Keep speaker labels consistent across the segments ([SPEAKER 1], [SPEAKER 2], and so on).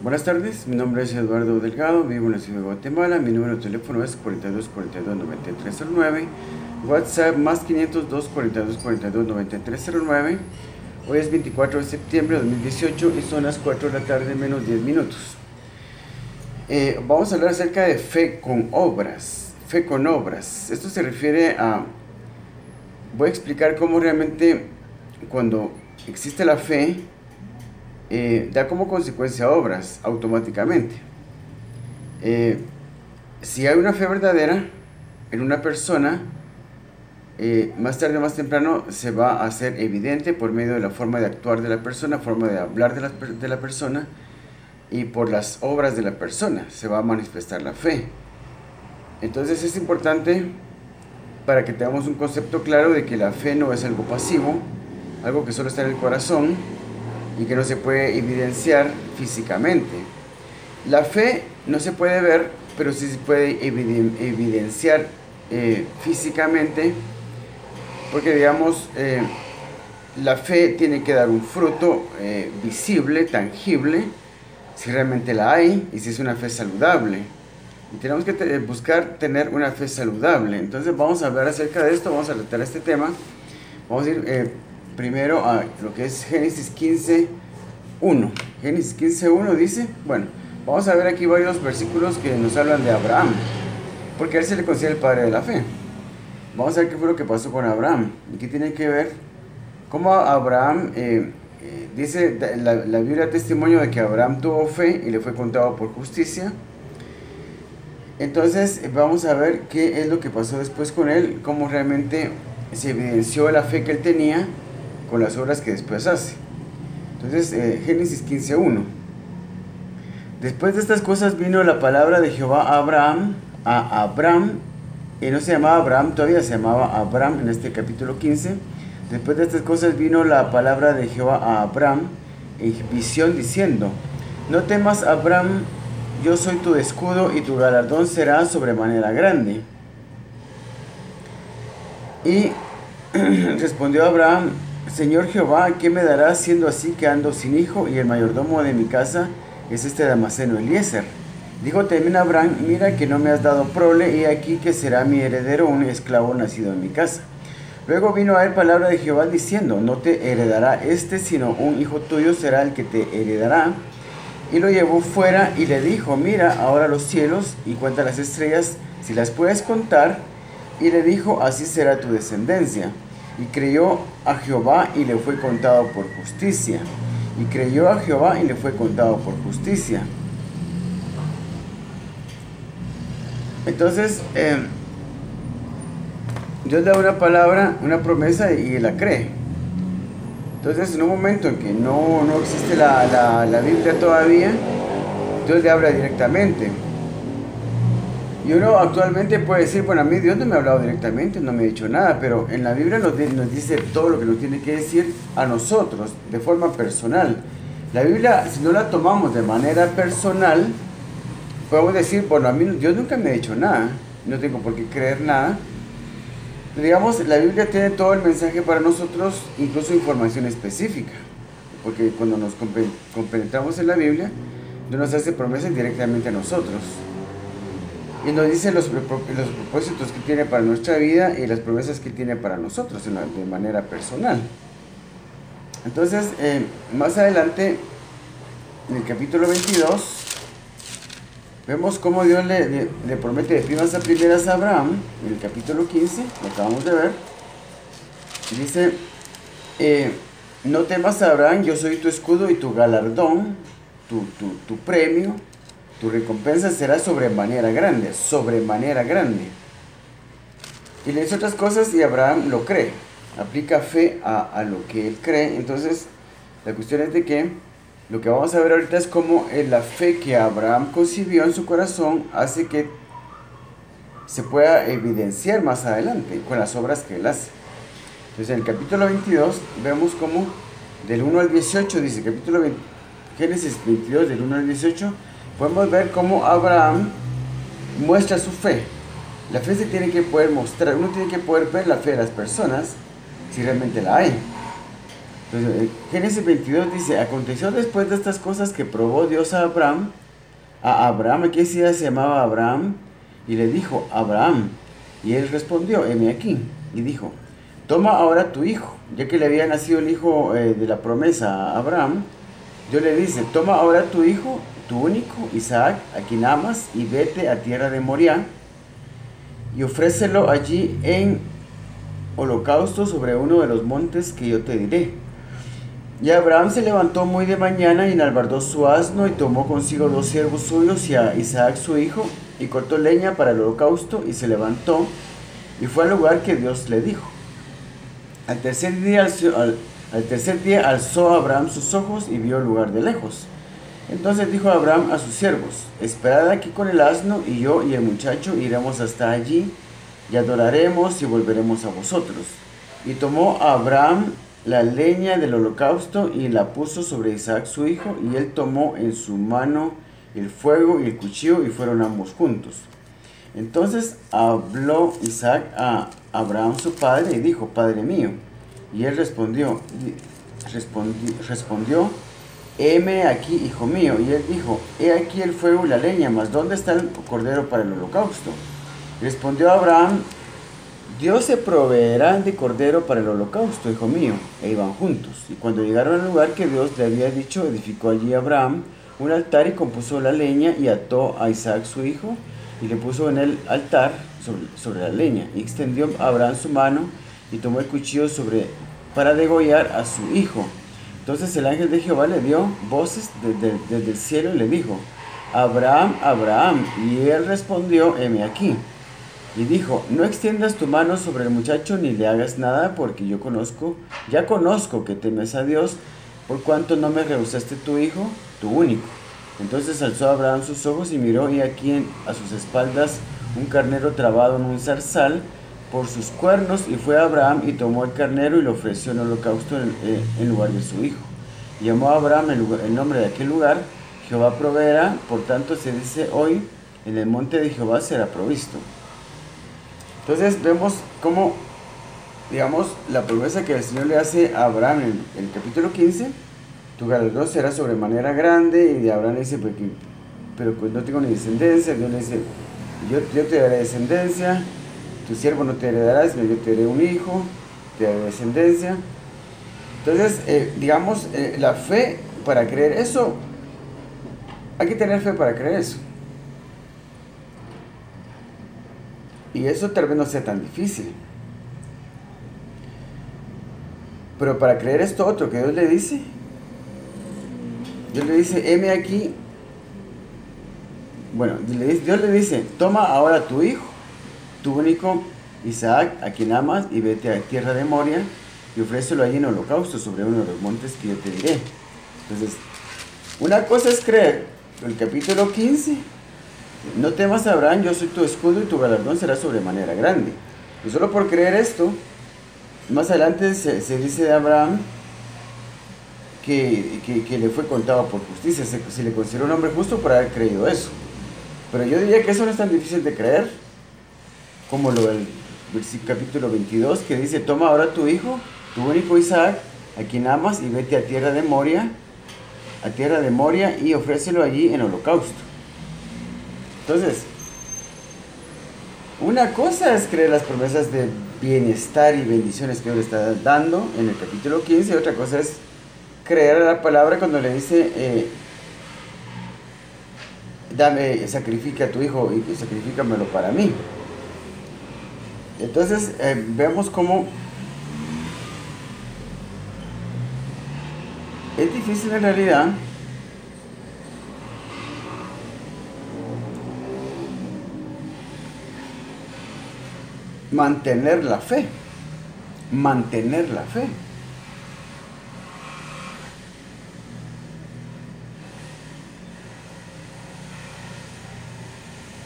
[SPEAKER 1] Buenas tardes, mi nombre es Eduardo Delgado, vivo en la ciudad de Guatemala, mi número de teléfono es 4242-9309, WhatsApp más 502 4242-9309. Hoy es 24 de septiembre de 2018 y son las 4 de la tarde menos 10 minutos. Vamos a hablar acerca de fe con obras. Fe con obras. Esto se refiere a... Voy a explicar cómo realmente cuando existe la fe, da como consecuencia obras automáticamente. Si hay una fe verdadera en una persona, más tarde o más temprano se va a hacer evidente por medio de la forma de actuar de la persona, forma de hablar de la persona, y por las obras de la persona se va a manifestar la fe. Entonces es importante para que tengamos un concepto claro de que la fe no es algo pasivo, algo que solo está en el corazón y que no se puede evidenciar físicamente. La fe no se puede ver, pero sí se puede evidenciar físicamente, porque digamos, la fe tiene que dar un fruto visible, tangible, si realmente la hay y si es una fe saludable. Y tenemos que buscar tener una fe saludable. Entonces vamos a hablar acerca de esto, vamos a tratar este tema. Vamos a ir primero a lo que es Génesis 15:1. Génesis 15:1 dice, bueno, vamos a ver aquí varios versículos que nos hablan de Abraham, porque a él se le considera el padre de la fe. Vamos a ver qué fue lo que pasó con Abraham y qué tiene que ver, cómo Abraham, dice la Biblia testimonio de que Abraham tuvo fe y le fue contado por justicia. Entonces vamos a ver qué es lo que pasó después con él, cómo realmente se evidenció la fe que él tenía con las obras que después hace. Entonces, Génesis 15:1. Después de estas cosas vino la palabra de Jehová a Abraham, y no se llamaba Abraham todavía, se llamaba Abram en este capítulo 15. Después de estas cosas vino la palabra de Jehová a Abraham en visión diciendo, no temas, Abraham, yo soy tu escudo y tu galardón será sobremanera grande. Y respondió Abraham, Señor Jehová, ¿qué me darás siendo así que ando sin hijo y el mayordomo de mi casa es este Damaseno Eliezer? Dijo también Abraham, mira que no me has dado prole, y aquí que será mi heredero un esclavo nacido en mi casa. Luego vino a él palabra de Jehová diciendo, no te heredará sino un hijo tuyo será el que te heredará. Y lo llevó fuera y le dijo, mira ahora los cielos y cuenta las estrellas, si las puedes contar. Y le dijo, así será tu descendencia. Y creyó a Jehová y le fue contado por justicia. Y creyó a Jehová y le fue contado por justicia. Entonces, Dios da una palabra, una promesa y la cree. Entonces, en un momento en que no existe la Biblia todavía, Dios le habla directamente. Y uno actualmente puede decir, bueno, a mí Dios no me ha hablado directamente, no me ha dicho nada, pero en la Biblia nos dice todo lo que nos tiene que decir a nosotros, de forma personal. La Biblia, si no la tomamos de manera personal, podemos decir, bueno, a mí Dios nunca me ha dicho nada, no tengo por qué creer nada. Digamos, la Biblia tiene todo el mensaje para nosotros, incluso información específica, porque cuando nos compenetramos en la Biblia, Dios nos hace promesas directamente a nosotros. Y nos dice los propósitos que tiene para nuestra vida y las promesas que tiene para nosotros de manera personal. Entonces, más adelante, en el capítulo 22, vemos cómo Dios le promete de primas a primeras a Abraham, en el capítulo 15, lo acabamos de ver. Dice, no temas, Abraham, yo soy tu escudo y tu galardón, tu premio. Tu recompensa será sobremanera grande, sobremanera grande. Y le dice otras cosas y Abraham lo cree. Aplica fe a lo que él cree. Entonces, la cuestión es de que lo que vamos a ver ahorita es cómo la fe que Abraham concibió en su corazón hace que se pueda evidenciar más adelante con las obras que él hace. Entonces, en el capítulo 22 vemos cómo del 1 al 18, dice Génesis 22 del 1 al 18, podemos ver cómo Abraham muestra su fe. La fe se tiene que poder mostrar, uno tiene que poder ver la fe de las personas, si realmente la hay. Entonces, Génesis 22 dice, aconteció después de estas cosas que probó Dios a Abraham, aquí sí se llamaba Abraham, y le dijo, Abraham, y él respondió, heme aquí, y dijo, toma ahora tu hijo, ya que le había nacido el hijo de la promesa a Abraham. Dios le dice, toma ahora tu hijo, tu único, Isaac, a quien amas, y vete a tierra de Moriah, y ofrécelo allí en holocausto sobre uno de los montes que yo te diré. Y Abraham se levantó muy de mañana y enalbardó su asno y tomó consigo 2 siervos suyos y a Isaac su hijo, y cortó leña para el holocausto, y se levantó y fue al lugar que Dios le dijo. Al tercer día alzó Abraham sus ojos y vio el lugar de lejos. Entonces dijo Abraham a sus siervos, esperad aquí con el asno, y yo y el muchacho iremos hasta allí, y adoraremos y volveremos a vosotros. Y tomó Abraham la leña del holocausto y la puso sobre Isaac su hijo, y él tomó en su mano el fuego y el cuchillo, y fueron ambos juntos. Entonces habló Isaac a Abraham su padre y dijo, Padre mío. Y él respondió, heme aquí, hijo mío. Y él dijo, he aquí el fuego y la leña, mas ¿dónde está el cordero para el holocausto? Respondió Abraham, Dios se proveerá de cordero para el holocausto, hijo mío. E iban juntos. Y cuando llegaron al lugar que Dios le había dicho, edificó allí Abraham un altar y compuso la leña y ató a Isaac su hijo y le puso en el altar sobre la leña. Y extendió Abraham su mano y tomó el cuchillo para degollar a su hijo. Entonces el ángel de Jehová le dio voces desde el cielo y le dijo, Abraham, Abraham. Y él respondió, heme aquí. Y dijo, no extiendas tu mano sobre el muchacho ni le hagas nada, porque ya conozco que temes a Dios, por cuanto no me rehusaste tu hijo, tu único. Entonces alzó Abraham sus ojos y miró, y aquí a sus espaldas un carnero trabado en un zarzal por sus cuernos, y fue Abraham y tomó el carnero y lo ofreció en holocausto en lugar de su hijo. Y llamó a Abraham el nombre de aquel lugar, Jehová proveerá. Por tanto se dice hoy, en el monte de Jehová será provisto. Entonces vemos cómo, digamos, la promesa que el Señor le hace a Abraham en el capítulo 15, tu galardón será sobremanera grande, y Abraham le dice, pero pues no tengo ni descendencia. Dios le dice, yo te daré descendencia, tu siervo no te heredará, sino yo te daré un hijo, te daré descendencia. Entonces, digamos, la fe para creer eso, hay que tener fe para creer eso. Y eso tal vez no sea tan difícil. Pero para creer esto otro que Dios le dice, heme aquí. Bueno, Dios le dice, toma ahora tu hijo, tu único Isaac, a quien amas, y vete a tierra de Moriah, y ofrécelo allí en holocausto sobre uno de los montes que yo te diré. Entonces, una cosa es creer, el capítulo 15, no temas, Abraham, yo soy tu escudo y tu galardón será sobremanera grande. Y solo por creer esto, más adelante se dice de Abraham que le fue contado por justicia, se le consideró un hombre justo por haber creído eso. Pero yo diría que eso no es tan difícil de creer como lo del capítulo 22, que dice, toma ahora tu hijo, tu único Isaac, a quien amas, y vete a tierra de Moriah, y ofrécelo allí en holocausto. Entonces, una cosa es creer las promesas de bienestar y bendiciones que Dios le está dando en el capítulo 15, y otra cosa es creer la palabra cuando le dice, sacrifica a tu hijo y sacrifícamelo para mí. Entonces, vemos cómo es difícil en realidad mantener la fe.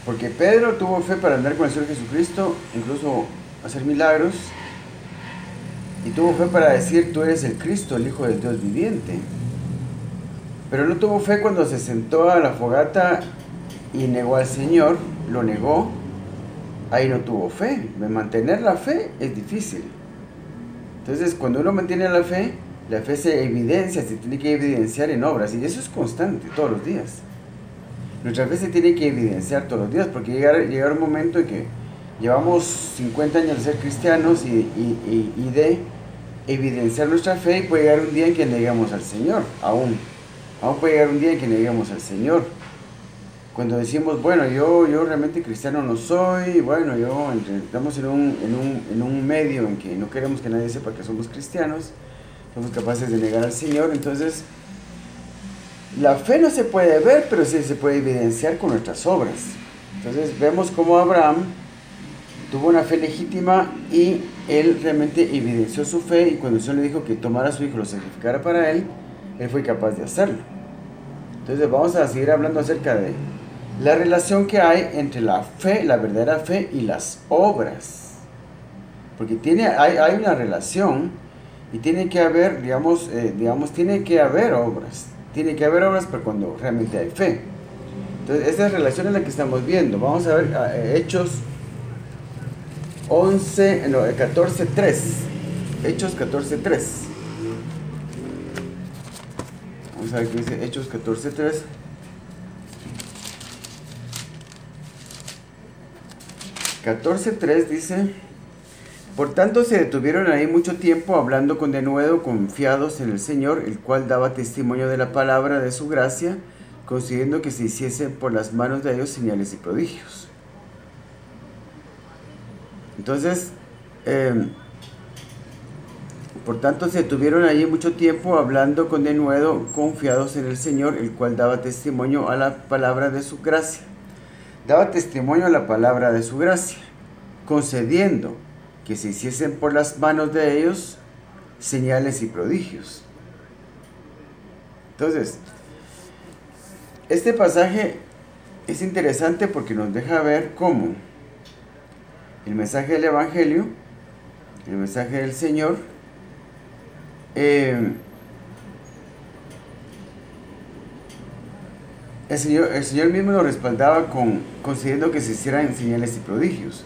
[SPEAKER 1] Porque Pedro tuvo fe para andar con el Señor Jesucristo, incluso hacer milagros, y tuvo fe para decir, tú eres el Cristo, el Hijo del Dios viviente. Pero no tuvo fe cuando se sentó a la fogata y negó al Señor, lo negó. Ahí no tuvo fe. Mantener la fe es difícil. Entonces, cuando uno mantiene la fe, La fe se evidencia, se tiene que evidenciar en obras, y eso es constante, todos los días. Nuestra fe se tiene que evidenciar todos los días, porque llegar un momento en que llevamos 50 años de ser cristianos y de evidenciar nuestra fe, y puede llegar un día en que neguemos al Señor, aún puede llegar un día en que neguemos al Señor. Cuando decimos, bueno, yo realmente cristiano no soy, bueno, estamos en un medio en que no queremos que nadie sepa que somos cristianos, somos capaces de negar al Señor. Entonces, la fe no se puede ver, pero sí se puede evidenciar con nuestras obras. Entonces, vemos cómo Abraham tuvo una fe legítima y él realmente evidenció su fe, y cuando el Señor le dijo que tomara a su hijo y lo sacrificara para él fue capaz de hacerlo. Entonces, vamos a seguir hablando acerca de la relación que hay entre la fe, la verdadera fe, y las obras. Porque hay una relación, y tiene que haber, tiene que haber obras. Tiene que haber obras, pero cuando realmente hay fe. Entonces, esta relación es la que estamos viendo. Vamos a ver Hechos 14:3. Hechos 14:3. Vamos a ver qué dice Hechos 14:3. 14:3 dice: por tanto se detuvieron ahí mucho tiempo, hablando con denuedo, confiados en el Señor, el cual daba testimonio de la palabra de su gracia, consiguiendo que se hiciesen por las manos de ellos señales y prodigios. Entonces, por tanto se detuvieron allí mucho tiempo, hablando con denuedo, confiados en el Señor, el cual daba testimonio a la palabra de su gracia. Daba testimonio a la palabra de su gracia, concediendo que se hiciesen por las manos de ellos señales y prodigios. Entonces, este pasaje es interesante porque nos deja ver cómo el mensaje del Evangelio, el mensaje del Señor, el Señor mismo lo respaldaba concediendo que se hicieran señales y prodigios.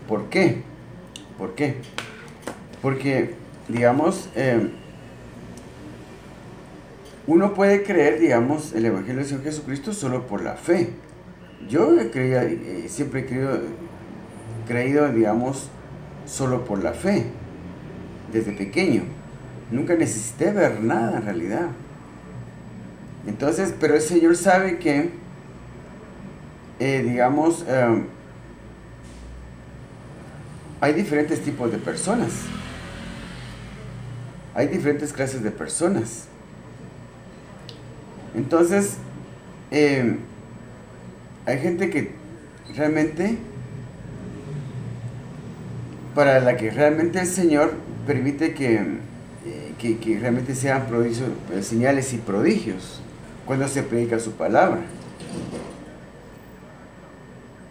[SPEAKER 1] ¿Por qué? ¿Por qué? Porque, uno puede creer, el Evangelio del Señor Jesucristo solo por la fe. Yo siempre he creído, solo por la fe, desde pequeño. Nunca necesité ver nada en realidad. Entonces, pero el Señor sabe que, hay diferentes tipos de personas. Hay diferentes clases de personas. Entonces, hay gente que realmente, para la que realmente el Señor permite que realmente sean señales y prodigios cuando se predica su palabra.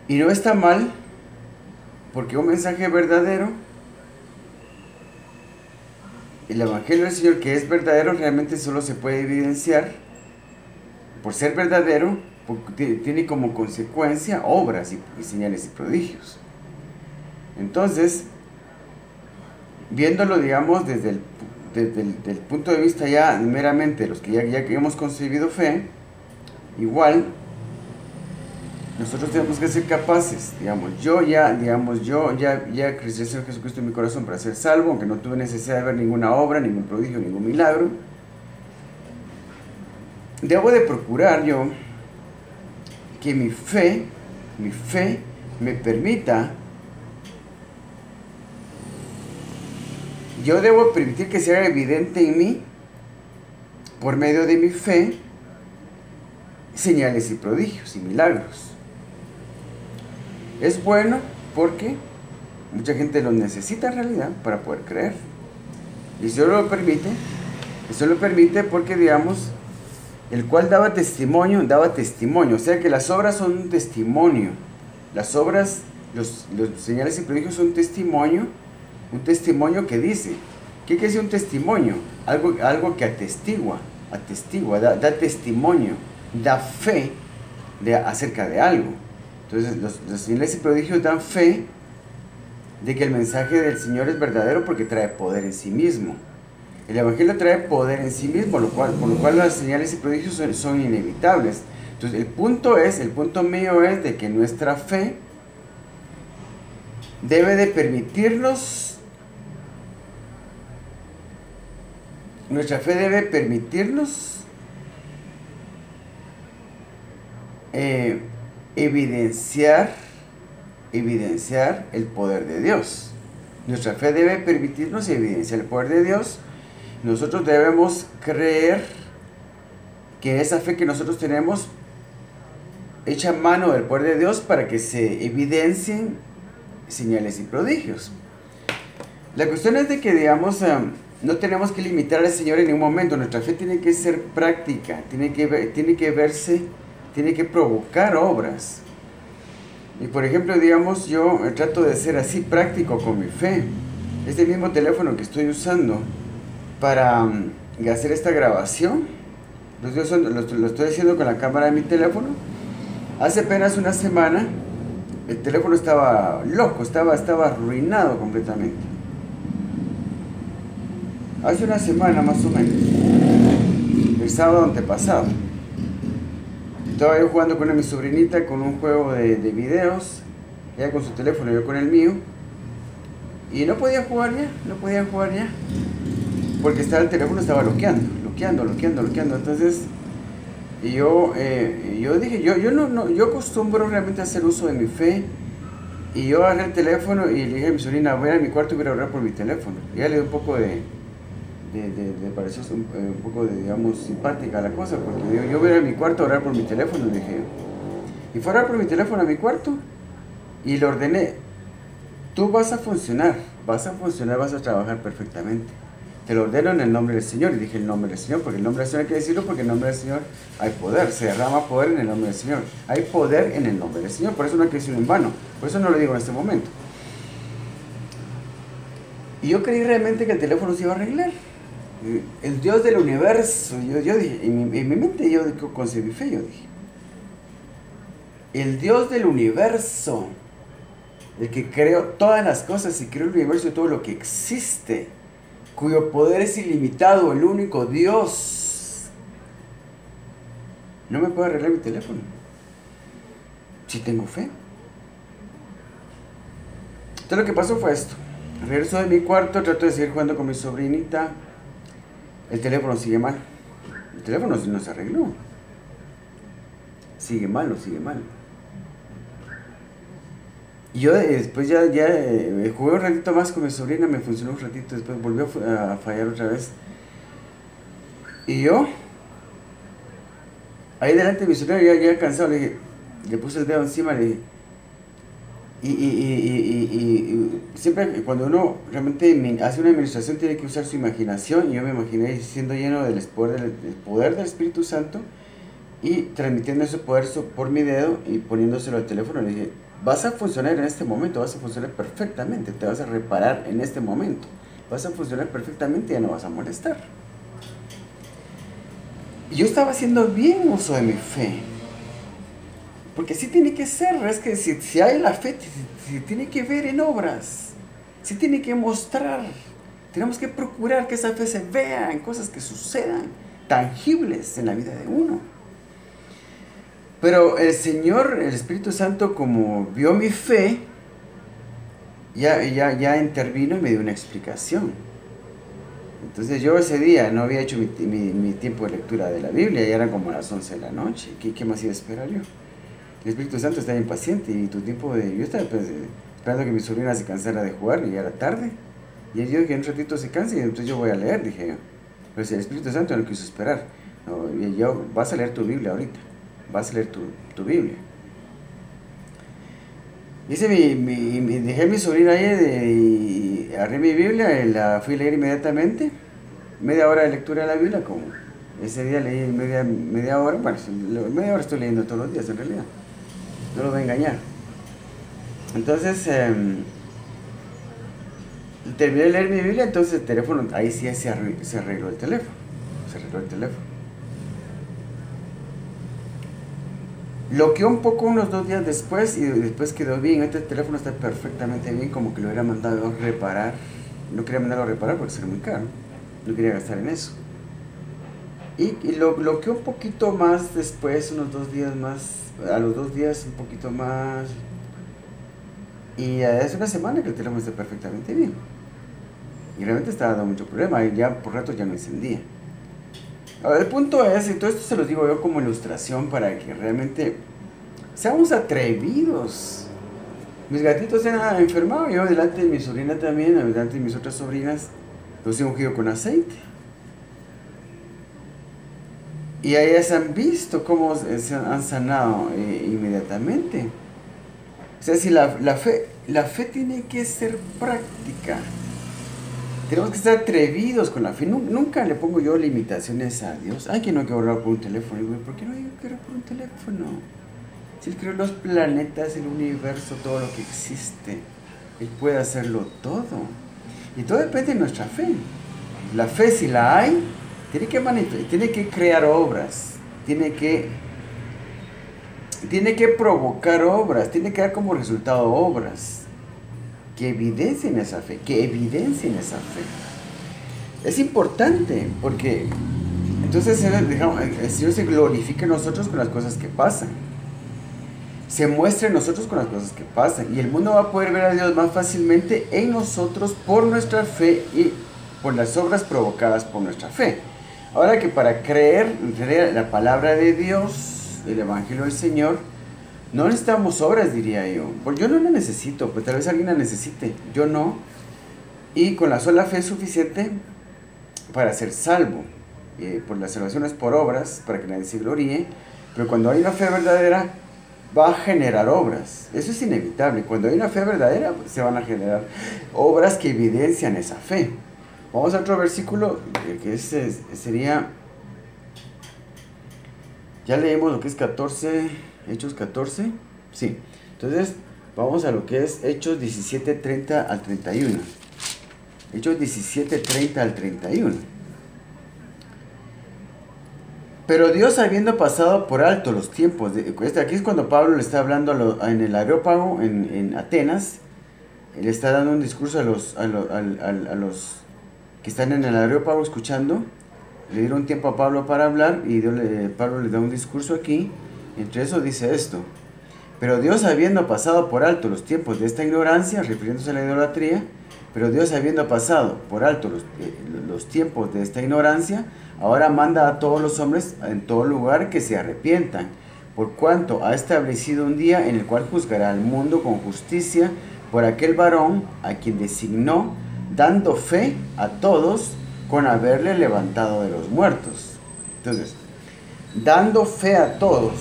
[SPEAKER 1] Y no está mal, porque un mensaje verdadero, el Evangelio del Señor que es verdadero, realmente solo se puede evidenciar por ser verdadero, porque tiene como consecuencia obras y señales y prodigios. Entonces, viéndolo, desde el punto de vista ya meramente los que ya hemos concebido fe, igual nosotros tenemos que ser capaces, yo ya crecí en Señor Jesucristo en mi corazón para ser salvo, aunque no tuve necesidad de ver ninguna obra, ningún prodigio, ningún milagro. Debo de procurar yo que mi fe me permita, yo debo permitir que sea evidente en mí, por medio de mi fe, señales y prodigios y milagros. Es bueno porque mucha gente lo necesita en realidad para poder creer. Y eso lo permite porque, el cual daba testimonio, o sea que las obras son un testimonio. Las obras, los señales y prodigios son un testimonio que dice. ¿Qué quiere decir un testimonio? Algo que atestigua, da testimonio, da fe acerca de algo. Entonces, los señales y prodigios dan fe de que el mensaje del Señor es verdadero porque trae poder en sí mismo. El Evangelio trae poder en sí mismo, por lo cual las señales y prodigios son inevitables. Entonces el punto mío es de que nuestra fe debe de permitirnos, evidenciar el poder de Dios. Nuestra fe debe permitirnos evidenciar el poder de Dios. Nosotros debemos creer que esa fe que nosotros tenemos echa mano del poder de Dios para que se evidencien señales y prodigios. La cuestión es de que, digamos, no tenemos que limitar al Señor en ningún momento. Nuestra fe tiene que ser práctica, tiene que verse, tiene que provocar obras. Y por ejemplo, digamos, yo trato de ser así práctico con mi fe. Este mismo teléfono que estoy usando para hacer esta grabación, lo estoy haciendo con la cámara de mi teléfono. Hace apenas una semana, el teléfono estaba loco, estaba arruinado completamente. Hace una semana más o menos, el sábado antepasado. Estaba yo jugando con mi sobrinita con un juego de videos, ella con su teléfono, yo con el mío, y no podía jugar ya, porque el teléfono estaba loqueando. Entonces, yo dije, yo acostumbro realmente a hacer uso de mi fe, y yo agarré el teléfono y le dije a mi sobrina, voy a mi cuarto y voy a orar por mi teléfono. Y ella le dio un poco pareció un poco digamos, simpática la cosa, porque yo voy a mi cuarto a orar por mi teléfono, le dije. Y fue a orar por mi teléfono a mi cuarto, y le ordené, tú vas a funcionar, vas a trabajar perfectamente. Te lo ordeno en el nombre del Señor. Y dije el nombre del Señor, porque el nombre del Señor hay que decirlo, porque en el nombre del Señor hay poder, se derrama poder en el nombre del Señor. Hay poder en el nombre del Señor, por eso no hay que decirlo en vano, por eso no lo digo en este momento. Y yo creí realmente que el teléfono se iba a arreglar. El Dios del universo, yo dije, en mi mente yo concebí fe, yo dije, el Dios del universo, el que creó todas las cosas y creó el universo y todo lo que existe, cuyo poder es ilimitado, el único Dios, no me puede arreglar mi teléfono si tengo fe. Entonces lo que pasó fue esto: regreso de mi cuarto, trato de seguir jugando con mi sobrinita. El teléfono sigue mal. El teléfono no se arregló. Sigue mal. Y yo después ya jugué un ratito más con mi sobrina, me funcionó un ratito, después volvió a fallar otra vez. Y yo, ahí delante de mi sobrina, ya cansado, le puse el dedo encima, le dije, y siempre cuando uno realmente hace una administración tiene que usar su imaginación, y yo me imaginé siendo lleno del poder del Espíritu Santo y transmitiendo ese poder por mi dedo y poniéndoselo al teléfono. Le dije, vas a funcionar en este momento, vas a funcionar perfectamente, te vas a reparar en este momento, vas a funcionar perfectamente y ya no vas a molestar. Y yo estaba haciendo bien uso de mi fe. Porque así tiene que ser, es que si hay la fe, se tiene que ver en obras, se tiene que mostrar. Tenemos que procurar que esa fe se vea en cosas que sucedan, tangibles en la vida de uno. Pero el Señor, el Espíritu Santo, como vio mi fe, ya intervino y me dio una explicación. Entonces yo ese día no había hecho mi tiempo de lectura de la Biblia, ya eran como las 11 de la noche. ¿Qué más iba a esperar yo? El Espíritu Santo está impaciente y tu tiempo de... Yo estaba esperando que mi sobrina se cansara de jugar y ya era tarde. Y él dijo que en un ratito se canse y entonces yo voy a leer, dije yo. Pero si el Espíritu Santo no quiso esperar, no, vas a leer tu Biblia ahorita, vas a leer tu Biblia. Dejé a mi sobrina ahí y agarré mi Biblia y la fui a leer inmediatamente. Media hora de lectura de la Biblia, como ese día leí media hora, bueno, media hora estoy leyendo todos los días en realidad. No lo voy a engañar. Entonces, terminé de leer mi Biblia, entonces el teléfono, ahí sí se arregló el teléfono. Loqueó un poco unos 2 días después y después quedó bien. Este teléfono está perfectamente bien, como que lo hubiera mandado a reparar. No quería mandarlo a reparar porque sería muy caro. no quería gastar en eso. Y lo que un poquito más después, unos 2 días más, a los 2 días un poquito más, y hace una semana que el teléfono está perfectamente bien. Y realmente estaba dando mucho problema, y ya por rato ya no encendía. Ahora, el punto es, y todo esto se los digo yo como ilustración para que realmente seamos atrevidos. Mis gatitos se han enfermado, yo delante de mi sobrina también, delante de mis otras sobrinas, los he ungido con aceite. Y ellas han visto cómo se han sanado inmediatamente. O sea, si la fe tiene que ser práctica. Tenemos que estar atrevidos con la fe. Nunca le pongo yo limitaciones a Dios. Ay, que no hay que orar por un teléfono. Y digo, ¿por qué no hay que orar por un teléfono? Si Él creó los planetas, el universo, todo lo que existe, Él puede hacerlo todo. Y todo depende de nuestra fe. La fe, si la hay, tiene que crear obras, tiene que provocar obras, tiene que dar como resultado obras que evidencien esa fe, Es importante porque entonces el Señor se glorifica en nosotros con las cosas que pasan. Se muestra en nosotros con las cosas que pasan. Y el mundo va a poder ver a Dios más fácilmente en nosotros por nuestra fe y por las obras provocadas por nuestra fe. Ahora que para creer la palabra de Dios, el Evangelio del Señor, no necesitamos obras, diría yo. Porque yo no la necesito, pues tal vez alguien la necesite. Yo no. Y con la sola fe es suficiente para ser salvo. Por la salvación es por obras, para que nadie se gloríe. Pero cuando hay una fe verdadera, va a generar obras. Eso es inevitable. Cuando hay una fe verdadera, pues, se van a generar obras que evidencian esa fe. Vamos a otro versículo, que sería... Ya leímos lo que es 14, Hechos 14. Sí. Entonces, vamos a lo que es Hechos 17, 30 al 31. Hechos 17, 30 al 31. Pero Dios, habiendo pasado por alto los tiempos, aquí es cuando Pablo le está hablando en el Areópago, en Atenas, le está dando un discurso a los que están en el Areópago escuchando. Le dieron tiempo a Pablo para hablar y Pablo le da un discurso aquí. Entre eso dice esto: pero Dios, habiendo pasado por alto los tiempos de esta ignorancia, refiriéndose a la idolatría, pero Dios, habiendo pasado por alto los tiempos de esta ignorancia, ahora manda a todos los hombres en todo lugar que se arrepientan, por cuanto ha establecido un día en el cual juzgará al mundo con justicia por aquel varón a quien designó, dando fe a todos con haberle levantado de los muertos. Entonces, dando fe a todos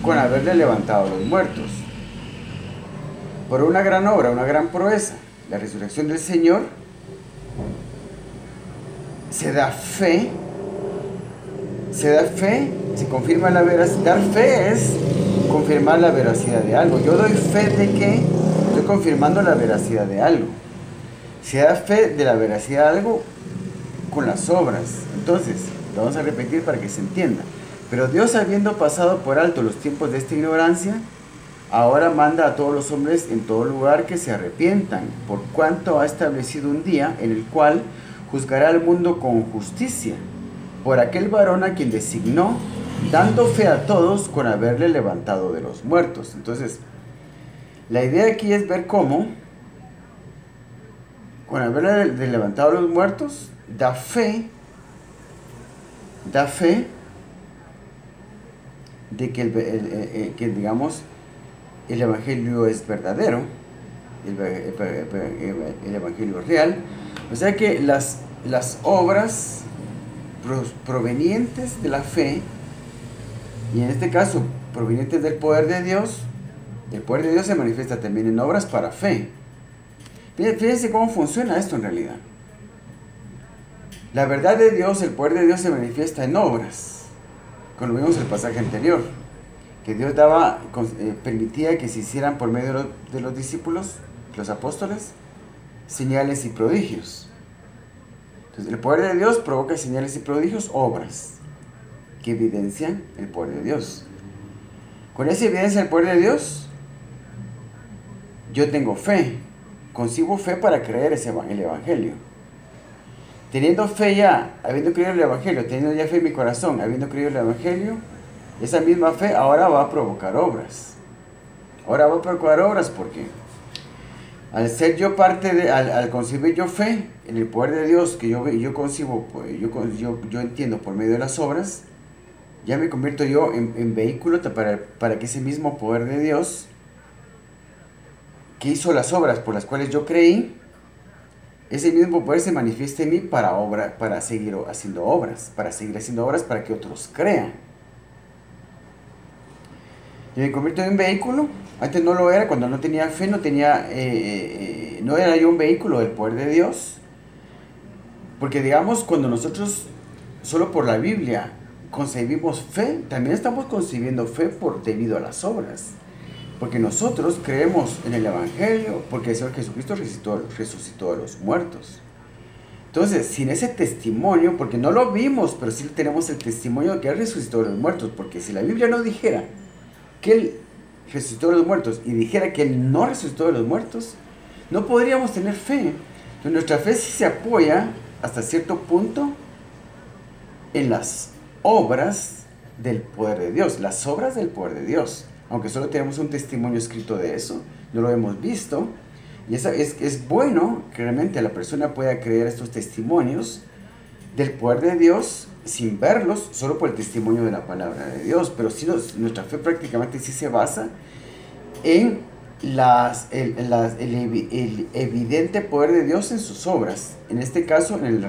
[SPEAKER 1] con haberle levantado de los muertos, por una gran obra, una gran proeza, la resurrección del Señor, se da fe, se confirma la veracidad. Dar fe es confirmar la veracidad de algo. Yo doy fe de que estoy confirmando la veracidad de algo. Se da fe de la veracidad de algo con las obras. Entonces, lo vamos a repetir para que se entienda. Pero Dios, habiendo pasado por alto los tiempos de esta ignorancia, ahora manda a todos los hombres en todo lugar que se arrepientan, por cuanto ha establecido un día en el cual juzgará al mundo con justicia, por aquel varón a quien designó, dando fe a todos con haberle levantado de los muertos. Entonces, la idea aquí es ver cómo, con haberle levantado a los muertos, da fe de que digamos, el Evangelio es verdadero, el Evangelio es real. O sea que las obras provenientes de la fe, y en este caso provenientes del poder de Dios, el poder de Dios se manifiesta también en obras para fe. Fíjense cómo funciona esto en realidad. La verdad de Dios, el poder de Dios se manifiesta en obras, como vimos en el pasaje anterior, que Dios permitía que se hicieran por medio de los discípulos, los apóstoles, señales y prodigios. Entonces, el poder de Dios provoca señales y prodigios, obras, que evidencian el poder de Dios. Con esa evidencia del poder de Dios, yo tengo fe, concibo fe para creer el Evangelio. Teniendo fe ya, habiendo creído el Evangelio, teniendo ya fe en mi corazón, habiendo creído el Evangelio, esa misma fe ahora va a provocar obras. Ahora va a provocar obras porque al ser yo parte de, al concebir yo fe en el poder de Dios que yo concibo, pues, yo entiendo por medio de las obras, ya me convierto yo en vehículo para que ese mismo poder de Dios que hizo las obras por las cuales yo creí, ese mismo poder se manifieste en mí para seguir haciendo obras, para que otros crean. Yo me convierto en un vehículo. Antes no lo era, cuando no tenía fe, no era yo un vehículo del poder de Dios. Porque digamos, cuando nosotros, solo por la Biblia, concebimos fe, también estamos concibiendo fe debido a las obras. Porque nosotros creemos en el Evangelio, porque el Señor Jesucristo resucitó de los muertos. Entonces, sin ese testimonio, porque no lo vimos, pero sí tenemos el testimonio de que Él resucitó de los muertos, porque si la Biblia no dijera que Él resucitó de los muertos y dijera que Él no resucitó de los muertos, no podríamos tener fe. Entonces, nuestra fe sí se apoya hasta cierto punto en las obras del poder de Dios, las obras del poder de Dios. Aunque solo tenemos un testimonio escrito de eso, no lo hemos visto. Y es bueno que realmente la persona pueda creer estos testimonios del poder de Dios sin verlos, solo por el testimonio de la palabra de Dios. Pero sí nuestra fe prácticamente sí se basa en el evidente poder de Dios en sus obras. En este caso, en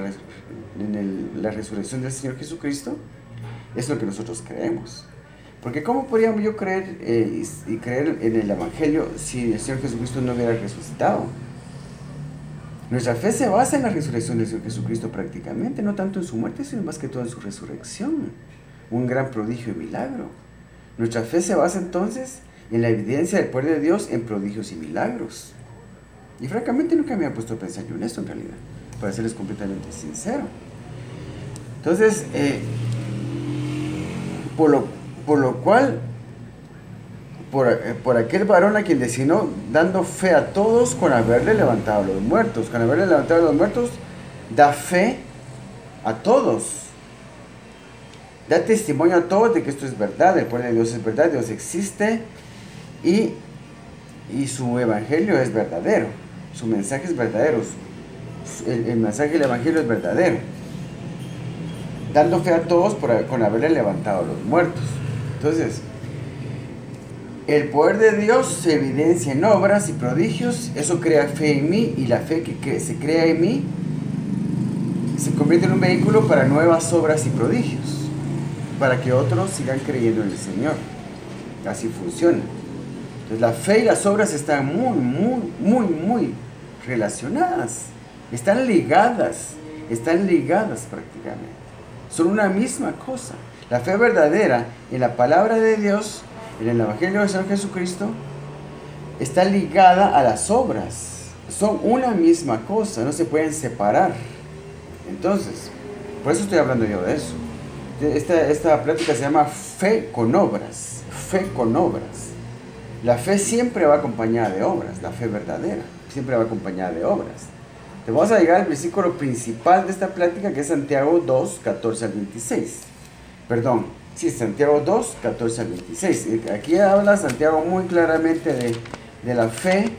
[SPEAKER 1] la resurrección del Señor Jesucristo, es lo que nosotros creemos. Porque ¿cómo podríamos yo creer y creer en el Evangelio si el Señor Jesucristo no hubiera resucitado? Nuestra fe se basa en la resurrección del Señor Jesucristo prácticamente, no tanto en su muerte, sino más que todo en su resurrección. Un gran prodigio y milagro. Nuestra fe se basa entonces en la evidencia del poder de Dios en prodigios y milagros. Y francamente nunca me había puesto a pensar yo en esto en realidad, para serles completamente sincero. Entonces, por lo cual, por aquel varón a quien designó, dando fe a todos con haberle levantado a los muertos. Con haberle levantado a los muertos, da fe a todos. Da testimonio a todos de que esto es verdad, el poder de Dios es verdad, Dios existe y su evangelio es verdadero. Su mensaje es verdadero. El mensaje del evangelio es verdadero. Dando fe a todos con haberle levantado a los muertos. Entonces, el poder de Dios se evidencia en obras y prodigios. Eso crea fe en mí, y la fe que se crea en mí se convierte en un vehículo para nuevas obras y prodigios, para que otros sigan creyendo en el Señor. Así funciona. Entonces, la fe y las obras están muy relacionadas. Están ligadas prácticamente. Son una misma cosa. La fe verdadera en la palabra de Dios, en el Evangelio del Señor Jesucristo, está ligada a las obras. Son una misma cosa, no se pueden separar. Entonces, por eso estoy hablando yo de eso. Esta plática se llama fe con obras. Fe con obras. La fe siempre va acompañada de obras. La fe verdadera siempre va acompañada de obras. Te vamos a llegar al versículo principal de esta plática, que es Santiago 2, 14 al 26. Perdón, sí, Santiago 2, 14 al 26. Aquí habla Santiago muy claramente de la fe.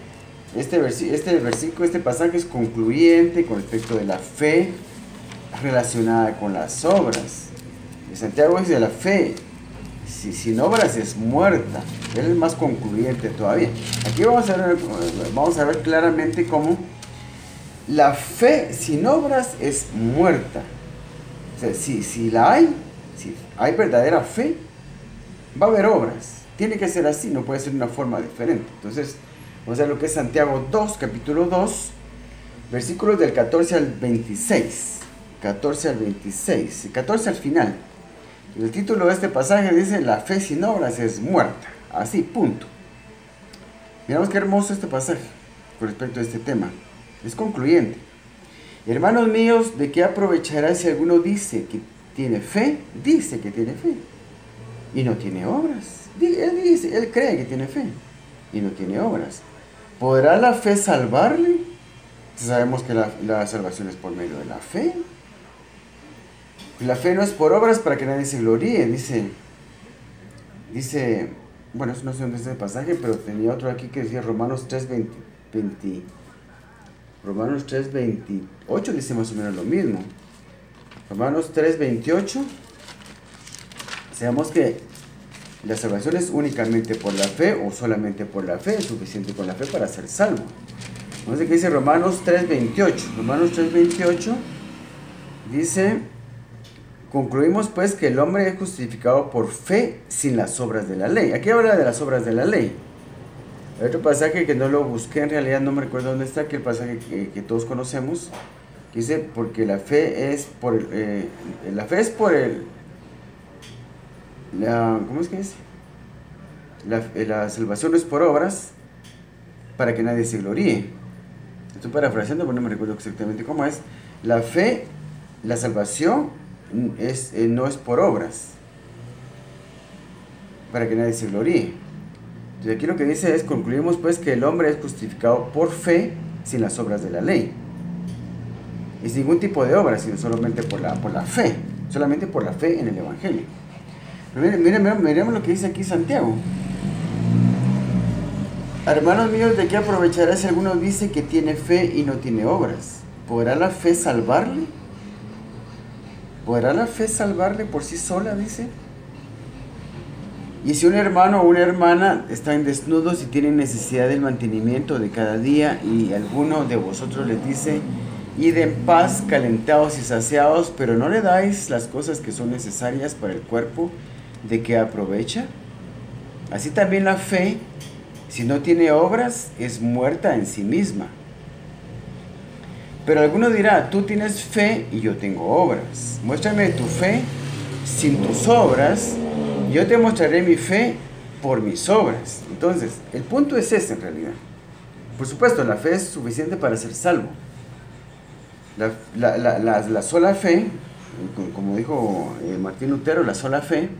[SPEAKER 1] Este versículo, este pasaje es concluyente con respecto de la fe relacionada con las obras. Y Santiago dice: la fe sin obras es muerta. Él es más concluyente todavía. Aquí vamos a ver claramente cómo la fe sin obras es muerta. O sea, si hay verdadera fe, va a haber obras. Tiene que ser así, no puede ser de una forma diferente. Entonces, vamos a ver lo que es Santiago 2, capítulo 2, versículos del 14 al 26. 14 al 26, 14 al final. El título de este pasaje dice: la fe sin obras es muerta. Así, punto. Miramos qué hermoso este pasaje con respecto a este tema. Es concluyente. Hermanos míos, ¿de qué aprovechará si alguno dice que tiene fe? Dice que tiene fe y no tiene obras. Él cree que tiene fe y no tiene obras. ¿Podrá la fe salvarle? Sabemos que la salvación es por medio de la fe. La fe no es por obras para que nadie se gloríe, dice, bueno, no sé dónde es el pasaje, pero tenía otro aquí que decía Romanos 3:28 dice más o menos lo mismo. Romanos 3:28, sabemos que la salvación es únicamente por la fe o solamente por la fe, es suficiente con la fe para ser salvo. Vamos a ver qué dice Romanos 3:28. Romanos 3:28 dice: concluimos pues que el hombre es justificado por fe sin las obras de la ley. Aquí habla de las obras de la ley. Hay otro pasaje que no lo busqué, en realidad no me recuerdo dónde está, que el pasaje que todos conocemos, que dice, porque la fe es por ¿cómo es que dice? La salvación no es por obras para que nadie se gloríe. Estoy parafraseando, pero no me recuerdo exactamente cómo es. La fe, la salvación no es por obras para que nadie se gloríe. Entonces aquí lo que dice es: concluimos pues que el hombre es justificado por fe sin las obras de la ley, y sin ningún tipo de obras, sino solamente por la fe, solamente por la fe en el Evangelio. Miremos lo que dice aquí Santiago. Hermanos míos, ¿de qué aprovechará si alguno dice que tiene fe y no tiene obras? ¿Podrá la fe salvarle? ¿Podrá la fe salvarle por sí sola? Dice. Y si un hermano o una hermana están desnudos y tienen necesidad del mantenimiento de cada día, y alguno de vosotros les dice: id en paz, calentados y saciados, pero no le dais las cosas que son necesarias para el cuerpo, ¿de qué aprovecha? Así también la fe, si no tiene obras, es muerta en sí misma. Pero alguno dirá: tú tienes fe y yo tengo obras. Muéstrame tu fe sin tus obras, y yo te mostraré mi fe por mis obras. Entonces, el punto es ese en realidad. Por supuesto, la fe es suficiente para ser salvo. La sola fe, como dijo Martín Lutero, la sola fe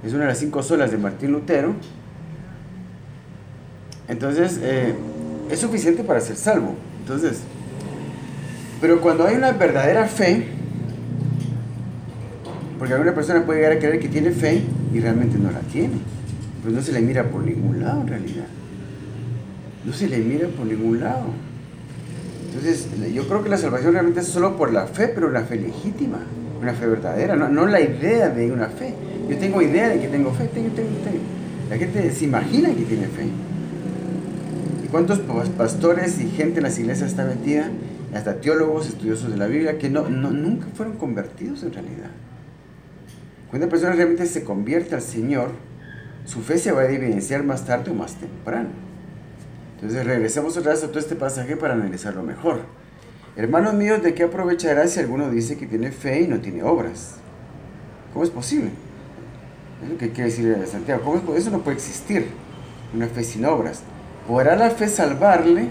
[SPEAKER 1] es una de las 5 solas de Martín Lutero. Entonces, es suficiente para ser salvo. Entonces, pero cuando hay una verdadera fe, porque alguna persona puede llegar a creer que tiene fe y realmente no la tiene, pues no se le mira por ningún lado en realidad. No se le mira por ningún lado. Entonces, yo creo que la salvación realmente es solo por la fe, pero una fe legítima, una fe verdadera, no la idea de una fe. Yo tengo idea de que tengo fe, tengo. La gente se imagina que tiene fe. ¿Y cuántos pastores y gente en las iglesias está metida? Hasta teólogos, estudiosos de la Biblia, que nunca fueron convertidos en realidad. Cuando una persona realmente se convierte al Señor, su fe se va a evidenciar más tarde o más temprano. Entonces regresemos otra vez a todo este pasaje para analizarlo mejor. Hermanos míos, ¿de qué aprovechará si alguno dice que tiene fe y no tiene obras? ¿Cómo es posible? Es lo que quiere decir Santiago. ¿Cómo es posible? Eso no puede existir, una fe sin obras. ¿Podrá la fe salvarle?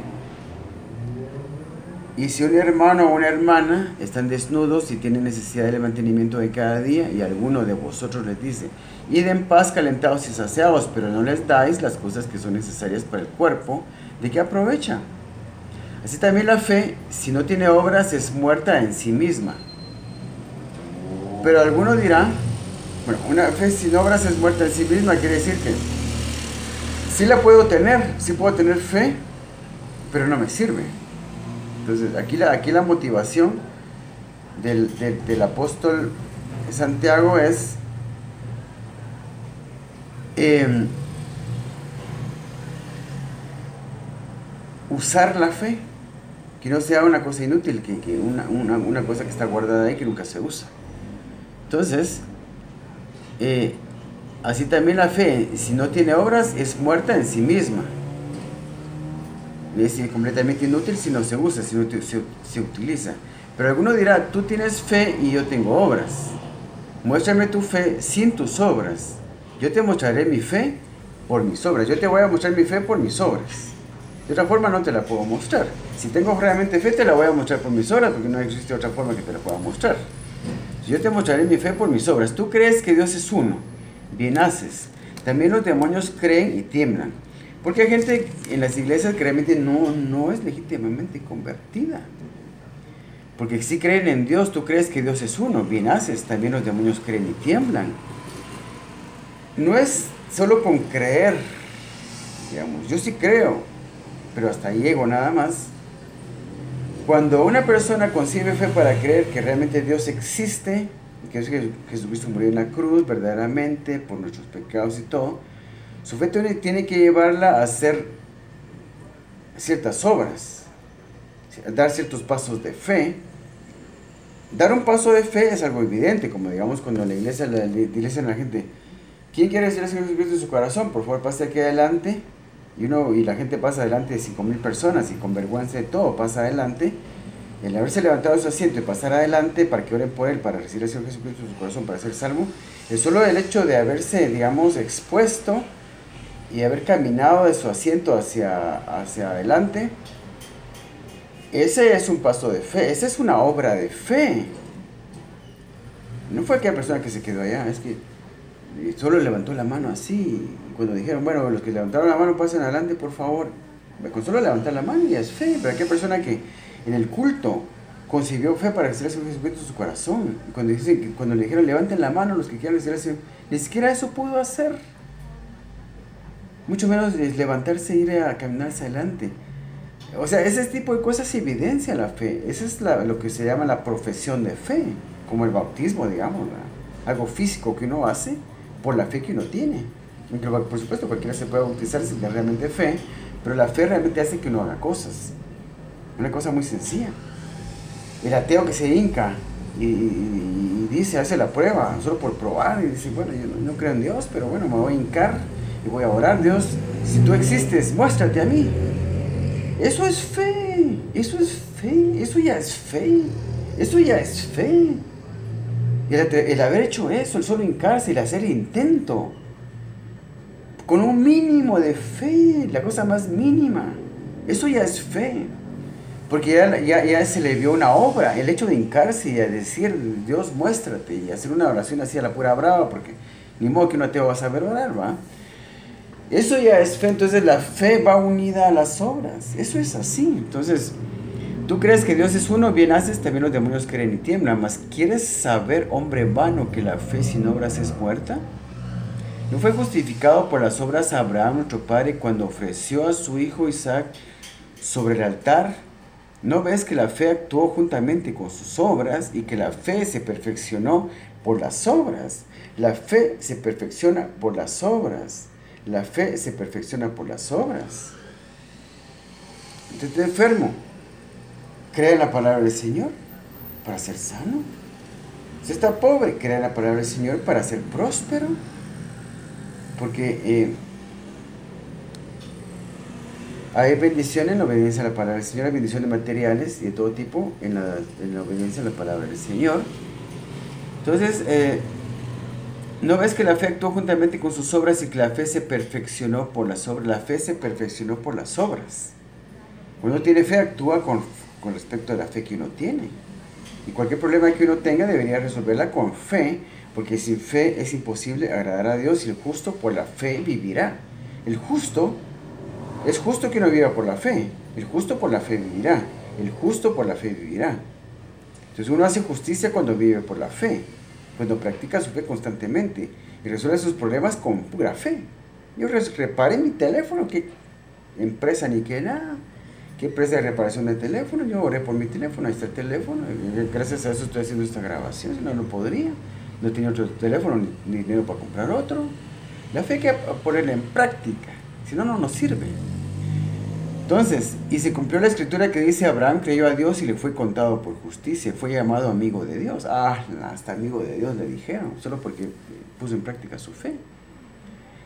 [SPEAKER 1] Y si un hermano o una hermana están desnudos y tienen necesidad del mantenimiento de cada día, y alguno de vosotros les dice: id en paz, calentados y saciados, pero no les dais las cosas que son necesarias para el cuerpo, ¿de qué aprovecha? Así también la fe, si no tiene obras, es muerta en sí misma. Pero alguno dirá: bueno, una fe sin obras es muerta en sí misma, quiere decir que sí la puedo tener, sí puedo tener fe, pero no me sirve. Entonces, aquí la motivación del apóstol Santiago es usar la fe, que no sea una cosa inútil, que una cosa que está guardada ahí que nunca se usa. Entonces, así también la fe, si no tiene obras, es muerta en sí misma. Es completamente inútil si no se usa, si no se utiliza. Pero alguno dirá: tú tienes fe y yo tengo obras. Muéstrame tu fe sin tus obras. Yo te mostraré mi fe por mis obras. Yo te voy a mostrar mi fe por mis obras. De otra forma no te la puedo mostrar. Si tengo realmente fe, te la voy a mostrar por mis obras, porque no existe otra forma que te la pueda mostrar. Yo te mostraré mi fe por mis obras. Tú crees que Dios es uno. Bien haces. También los demonios creen y tiemblan. Porque hay gente en las iglesias que realmente no es legítimamente convertida. Porque si creen en Dios, tú crees que Dios es uno, bien haces, también los demonios creen y tiemblan. No es solo con creer, digamos, yo sí creo, pero hasta ahí llego nada más. Cuando una persona concibe fe para creer que realmente Dios existe, que Jesucristo murió en la cruz verdaderamente por nuestros pecados y todo, su fe tiene que llevarla a hacer ciertas obras, a dar ciertos pasos de fe. Dar un paso de fe es algo evidente, como digamos cuando la iglesia le dicen a la gente, ¿quién quiere recibir al Señor Jesucristo en su corazón? Por favor, pase aquí adelante. Y la gente pasa adelante de 5,000 personas y con vergüenza de todo pasa adelante. El haberse levantado de su asiento y pasar adelante para que oren por él, para recibir al Señor Jesucristo en su corazón, para ser salvo, es solo el hecho de haberse, digamos, expuesto y haber caminado de su asiento hacia adelante. Ese es un paso de fe, esa es una obra de fe. No fue aquella persona que se quedó allá, es que solo levantó la mano así. Y cuando dijeron, bueno, los que levantaron la mano pasen adelante, por favor. Con solo levantar la mano ya es fe. Pero aquella persona que en el culto concibió fe para recibir al Señor Jesucristo en su corazón. Y cuando le dijeron, levanten la mano los que quieran recibir al Señor, ni siquiera eso pudo hacer. Mucho menos levantarse e ir a caminar hacia adelante. O sea, ese tipo de cosas evidencia la fe. Eso es lo que se llama la profesión de fe, como el bautismo, digamos, ¿verdad? Algo físico que uno hace por la fe que uno tiene. Por supuesto, cualquiera se puede bautizar sin tener realmente fe, pero la fe realmente hace que uno haga cosas. Una cosa muy sencilla. El ateo que se hinca y dice, hace la prueba, solo por probar, y dice, bueno, yo no creo en Dios, pero bueno, me voy a hincar y voy a orar, Dios, si tú existes, muéstrate a mí. Eso es fe, eso es fe, eso ya es fe, eso ya es fe. El haber hecho eso, el solo hincarse, el hacer el intento, con un mínimo de fe, la cosa más mínima, eso ya es fe. Porque ya se le vio una obra, el hecho de hincarse y a decir, Dios, muéstrate, y hacer una oración así a la pura brava, porque ni modo que un ateo va a saber orar, ¿va? Eso ya es fe, entonces la fe va unida a las obras, eso es así. Entonces, tú crees que Dios es uno, bien haces, también los demonios creen y tiemblan, mas ¿quieres saber, hombre vano, que la fe sin obras es muerta? ¿No fue justificado por las obras Abraham, nuestro padre, cuando ofreció a su hijo Isaac sobre el altar? ¿No ves que la fe actuó juntamente con sus obras y que la fe se perfeccionó por las obras? La fe se perfecciona por las obras. La fe se perfecciona por las obras. Usted está enfermo. Crea en la palabra del Señor para ser sano. Usted está pobre. Crea en la palabra del Señor para ser próspero. Porque hay bendición en la obediencia a la palabra del Señor. Hay bendiciones materiales y de todo tipo en la obediencia a la palabra del Señor. Entonces, ¿no ves que la fe actuó juntamente con sus obras y que la fe se perfeccionó por las obras? La fe se perfeccionó por las obras. Cuando uno tiene fe, actúa con respecto a la fe que uno tiene. Y cualquier problema que uno tenga debería resolverla con fe, porque sin fe es imposible agradar a Dios y el justo por la fe vivirá. El justo, es justo que uno viva por la fe. El justo por la fe vivirá. El justo por la fe vivirá. Entonces uno hace justicia cuando vive por la fe, cuando practica su fe constantemente y resuelve sus problemas con pura fe. Yo reparé mi teléfono, qué empresa ni qué nada, qué empresa de reparación de teléfono, yo oré por mi teléfono, ahí está el teléfono, y gracias a eso estoy haciendo esta grabación, si no, no podría, no tenía otro teléfono ni dinero para comprar otro. La fe hay que ponerla en práctica, si no, no nos sirve. Entonces, y se cumplió la escritura que dice, Abraham creyó a Dios y le fue contado por justicia, fue llamado amigo de Dios. Hasta amigo de Dios le dijeron, solo porque puso en práctica su fe.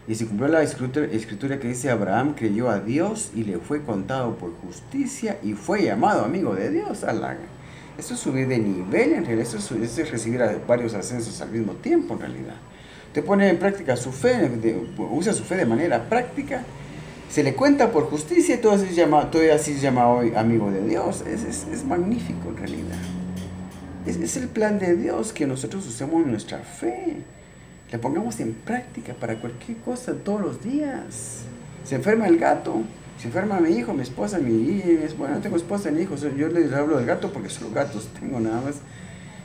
[SPEAKER 1] Y se cumplió la escritura que dice, Abraham creyó a Dios y le fue contado por justicia y fue llamado amigo de Dios. Eso es subir de nivel, en realidad, eso es recibir varios ascensos al mismo tiempo, en realidad. Usted pone en práctica su fe, usa su fe de manera práctica, se le cuenta por justicia y todo así es llamado amigo de Dios. Es magnífico en realidad. Es el plan de Dios que nosotros usemos nuestra fe. La pongamos en práctica para cualquier cosa todos los días. Se enferma el gato, se enferma mi hijo, mi esposa, bueno, no tengo esposa ni hijos, yo les hablo del gato porque solo gatos tengo nada más.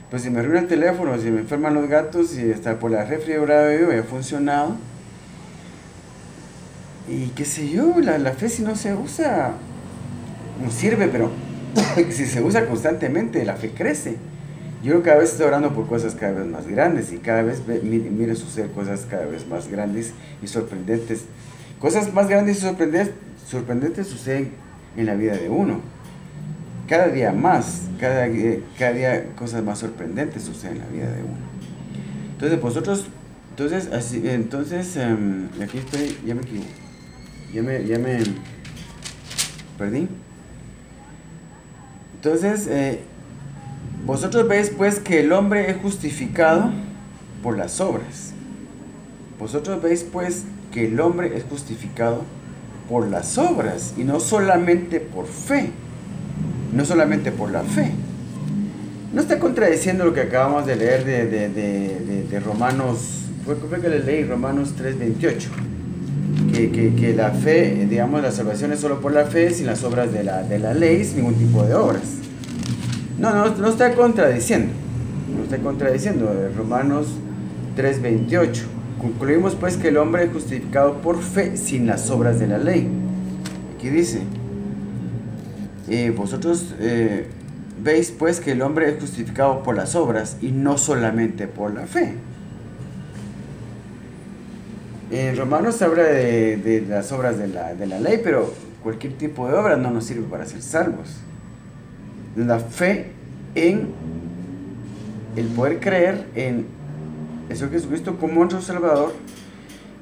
[SPEAKER 1] Pues si me arruina el teléfono, si me enferman los gatos y hasta por la refri ha funcionado. Y qué sé yo, la fe si no se usa, no sirve, pero si se usa constantemente, la fe crece. Yo cada vez estoy orando por cosas cada vez más grandes y cada vez mire suceder cosas cada vez más grandes y sorprendentes. Cosas más grandes y sorprendentes suceden en la vida de uno. Cada día más, cada día cosas más sorprendentes suceden en la vida de uno. Entonces vosotros, aquí estoy, ya me equivoqué, ya me perdí. Entonces, vosotros veis pues que el hombre es justificado por las obras. Vosotros veis pues que el hombre es justificado por las obras y no solamente por fe. No solamente por la fe. No está contradiciendo lo que acabamos de leer de Romanos, fue que le leí Romanos 3:28. Que la fe, digamos, la salvación es solo por la fe, sin las obras de la ley, sin ningún tipo de obras. No está contradiciendo. No está contradiciendo. Romanos 3:28. Concluimos pues que el hombre es justificado por fe sin las obras de la ley. Aquí dice, vosotros veis pues que el hombre es justificado por las obras y no solamente por la fe. En Romanos habla de las obras de la ley, pero cualquier tipo de obra no nos sirve para ser salvos. La fe en el poder creer en el Señor Jesucristo como nuestro Salvador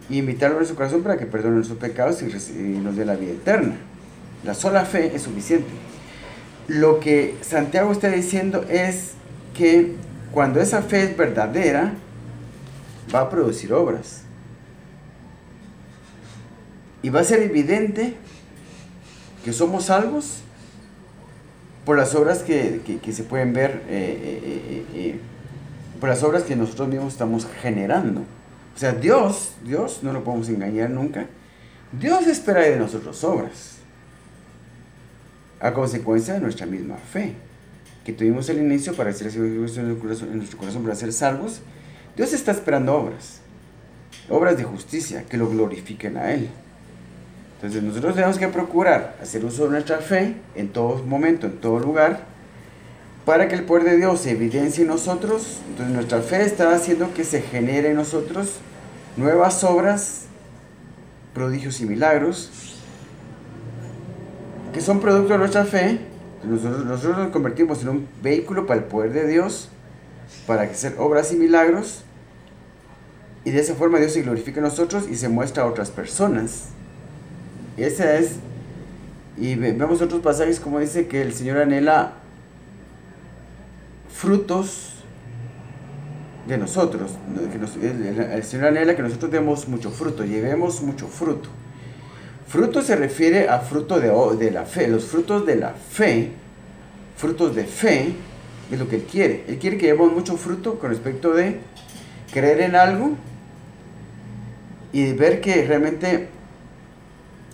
[SPEAKER 1] y invitarlo a nuestro corazón para que perdone nuestros pecados y nos dé la vida eterna. La sola fe es suficiente. Lo que Santiago está diciendo es que cuando esa fe es verdadera, va a producir obras. Y va a ser evidente que somos salvos por las obras que se pueden ver, por las obras que nosotros mismos estamos generando. O sea, Dios, no lo podemos engañar nunca, Dios espera de nosotros obras, a consecuencia de nuestra misma fe, que tuvimos al inicio para hacer en nuestro corazón para ser salvos. Dios está esperando obras de justicia que lo glorifiquen a Él. Entonces nosotros tenemos que procurar hacer uso de nuestra fe en todo momento, en todo lugar, para que el poder de Dios se evidencie en nosotros. Entonces nuestra fe está haciendo que se genere en nosotros nuevas obras, prodigios y milagros, que son producto de nuestra fe. Nosotros nos convertimos en un vehículo para el poder de Dios, para hacer obras y milagros, y de esa forma Dios se glorifica en nosotros y se muestra a otras personas. Esa es, y vemos otros pasajes como dice que el Señor anhela frutos de nosotros, el Señor anhela que nosotros demos mucho fruto, llevemos mucho fruto. Fruto se refiere a fruto de la fe. Los frutos de la fe, frutos de fe, es lo que Él quiere. Él quiere que llevemos mucho fruto con respecto de creer en algo y ver que realmente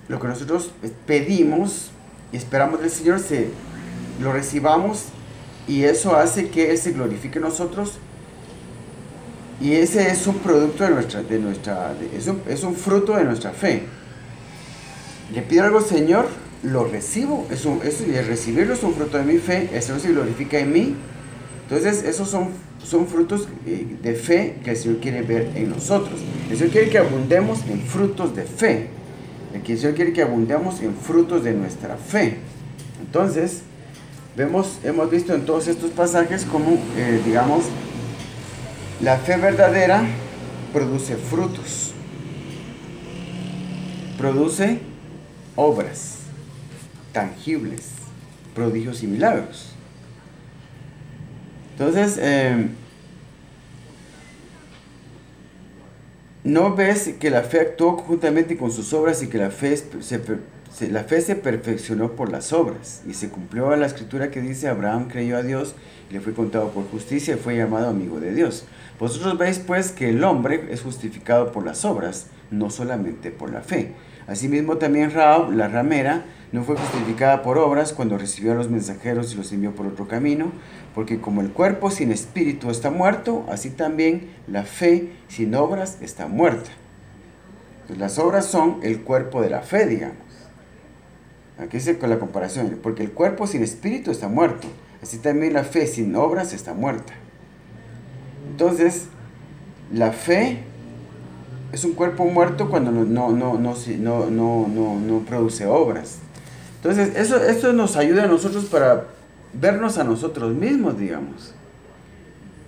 [SPEAKER 1] lo que nosotros pedimos y esperamos del Señor lo recibamos, y eso hace que Él se glorifique en nosotros, y ese es un producto es un fruto de nuestra fe. Le pido algo al Señor, lo recibo, y el recibirlo es un fruto de mi fe, el Señor se glorifica en mí. Entonces esos son frutos de fe que el Señor quiere ver en nosotros. El Señor quiere que abundemos en frutos de fe. El Señor quiere que abundemos en frutos de nuestra fe. Entonces, hemos visto en todos estos pasajes cómo, digamos, la fe verdadera produce frutos, produce obras tangibles, prodigios y milagros. Entonces, no ves que la fe actuó conjuntamente con sus obras y que la fe La fe se perfeccionó por las obras y se cumplió la escritura que dice: Abraham creyó a Dios y le fue contado por justicia y fue llamado amigo de Dios. Vosotros veis pues que el hombre es justificado por las obras, no solamente por la fe. Asimismo también Rahab, la ramera, no fue justificada por obras cuando recibió a los mensajeros y los envió por otro camino, porque como el cuerpo sin espíritu está muerto, así también la fe sin obras está muerta. Entonces, las obras son el cuerpo de la fe, digamos. Aquí dice con la comparación, porque el cuerpo sin espíritu está muerto, así también la fe sin obras está muerta. Entonces, la fe es un cuerpo muerto cuando no produce obras. Entonces, eso nos ayuda a nosotros para vernos a nosotros mismos, digamos.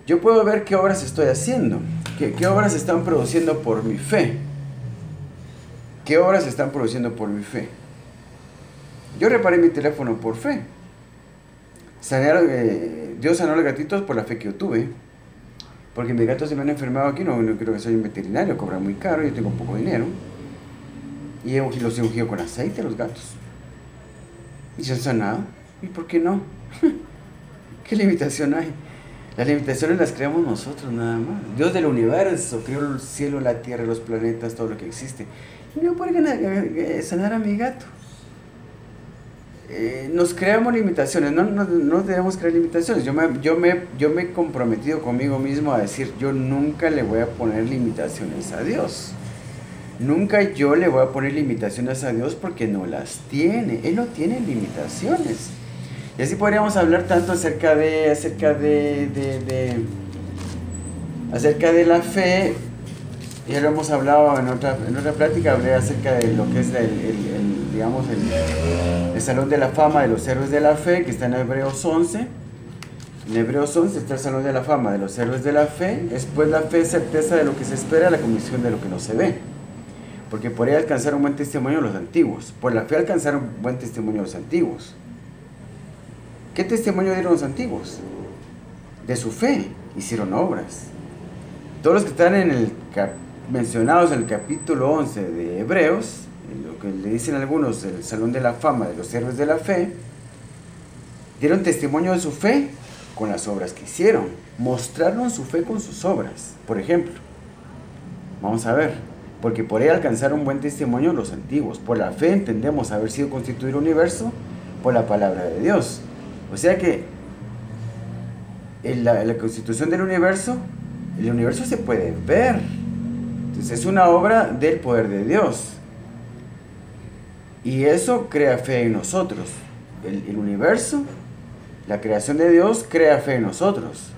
[SPEAKER 1] Yo puedo ver qué obras estoy haciendo, qué obras están produciendo por mi fe. ¿Qué obras están produciendo por mi fe? Yo reparé mi teléfono por fe. Dios sanó a los gatitos por la fe que yo tuve. Porque mis gatos se me han enfermado aquí, no creo que soy un veterinario, cobra muy caro, yo tengo poco dinero. Y los he ungido con aceite a los gatos. Y se han sanado. ¿Y por qué no? ¿Qué limitación hay? Las limitaciones las creamos nosotros nada más. Dios del universo creó el cielo, la tierra, los planetas, todo lo que existe. Y no puede sanar a mi gato. Nos creamos limitaciones, no debemos crear limitaciones. Yo me he comprometido conmigo mismo a decir: yo nunca le voy a poner limitaciones a Dios. Nunca yo le voy a poner limitaciones a Dios, porque no las tiene. Él no tiene limitaciones. Y así podríamos hablar tanto acerca de la fe. Ya lo hemos hablado en otra plática. Hablé acerca de lo que es el Salón de la Fama de los Héroes de la Fe, que está en Hebreos 11. En Hebreos 11 está el Salón de la Fama de los Héroes de la Fe. Después la fe es certeza de lo que se espera, la convicción de lo que no se ve. Porque por ella alcanzaron buen testimonio los antiguos. Por la fe alcanzaron buen testimonio los antiguos. ¿Qué testimonio dieron los antiguos? De su fe. Hicieron obras. Todos los que están mencionados en el capítulo 11 de Hebreos, lo que le dicen algunos el Salón de la Fama de los Héroes de la Fe, dieron testimonio de su fe con las obras que hicieron. Mostraron su fe con sus obras. Por ejemplo, vamos a ver: porque por ella alcanzaron buen testimonio los antiguos. Por la fe entendemos haber sido constituido el universo por la palabra de Dios. O sea que en la constitución del universo, el universo se puede ver. Entonces es una obra del poder de Dios. Y eso crea fe en nosotros. El universo, la creación de Dios, crea fe en nosotros.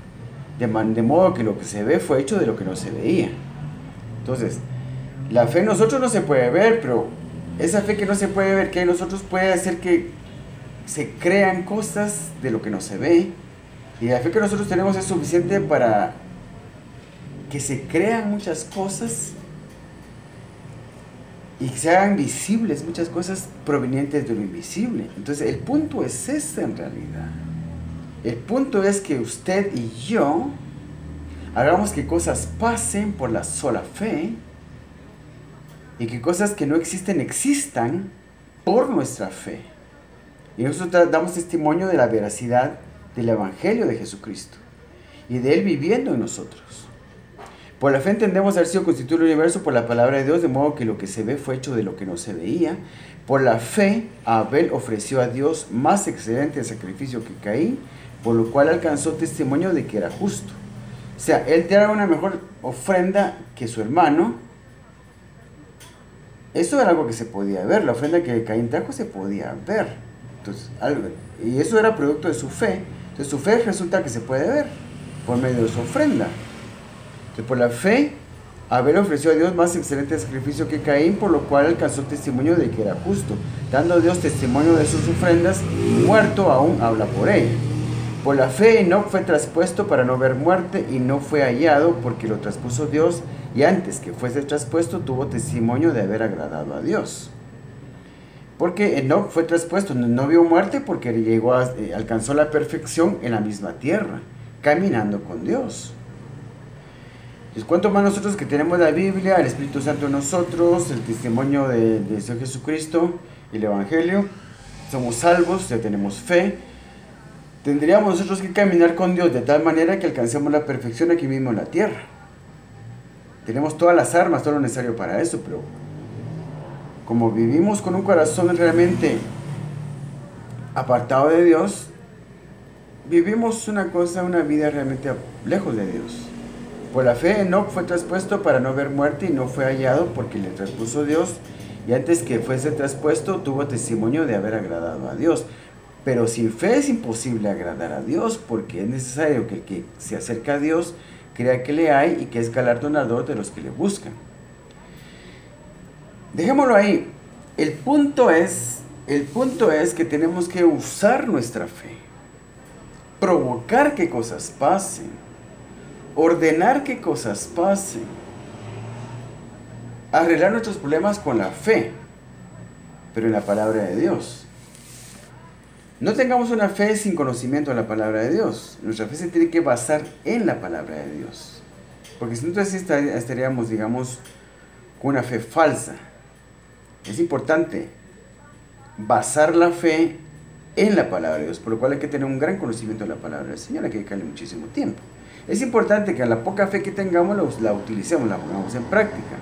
[SPEAKER 1] De modo que lo que se ve fue hecho de lo que no se veía. Entonces, la fe en nosotros no se puede ver, pero esa fe que no se puede ver, que en nosotros, puede hacer que se crean cosas de lo que no se ve. Y la fe que nosotros tenemos es suficiente para que se crean muchas cosas y que se hagan visibles muchas cosas provenientes de lo invisible. Entonces el punto es ese en realidad. El punto es que usted y yo hagamos que cosas pasen por la sola fe, y que cosas que no existen existan por nuestra fe. Y nosotros damos testimonio de la veracidad del Evangelio de Jesucristo y de Él viviendo en nosotros. Por la fe entendemos haber sido constituido el universo por la palabra de Dios, de modo que lo que se ve fue hecho de lo que no se veía. Por la fe, Abel ofreció a Dios más excelente sacrificio que Caín, por lo cual alcanzó testimonio de que era justo. O sea, él te daba una mejor ofrenda que su hermano. Eso era algo que se podía ver. La ofrenda que Caín trajo se podía ver. Entonces, y eso era producto de su fe. Entonces su fe resulta que se puede ver por medio de su ofrenda. Entonces, por la fe, Abel ofreció a Dios más excelente sacrificio que Caín, por lo cual alcanzó testimonio de que era justo, dando a Dios testimonio de sus ofrendas, y muerto aún habla por ella. Por la fe Enoc fue traspuesto para no ver muerte, y no fue hallado porque lo traspuso Dios, y antes que fuese traspuesto tuvo testimonio de haber agradado a Dios. Porque Enoc fue traspuesto, no vio muerte, porque alcanzó la perfección en la misma tierra, caminando con Dios. Les cuento más nosotros que tenemos la Biblia, el Espíritu Santo en nosotros, el testimonio de Señor Jesucristo, el Evangelio, somos salvos, ya tenemos fe. Tendríamos nosotros que caminar con Dios de tal manera que alcancemos la perfección aquí mismo en la tierra. Tenemos todas las armas, todo lo necesario para eso, pero como vivimos con un corazón realmente apartado de Dios, vivimos una vida realmente lejos de Dios. Por la fe Enoc fue traspuesto para no ver muerte y no fue hallado porque le traspuso Dios, y antes que fuese traspuesto tuvo testimonio de haber agradado a Dios. Pero sin fe es imposible agradar a Dios, porque es necesario que el que se acerca a Dios crea que le hay y que es galardonador de los que le buscan. Dejémoslo ahí. El punto es que tenemos que usar nuestra fe, provocar que cosas pasen, ordenar que cosas pasen, arreglar nuestros problemas con la fe, pero en la palabra de Dios. No tengamos una fe sin conocimiento de la palabra de Dios. Nuestra fe se tiene que basar en la palabra de Dios. Porque si no, entonces estaríamos, digamos, con una fe falsa. Es importante basar la fe en la palabra de Dios, por lo cual hay que tener un gran conocimiento de la palabra del Señor, hay que dedicarle muchísimo tiempo. Es importante que a la poca fe que tengamos la utilicemos, la pongamos en práctica.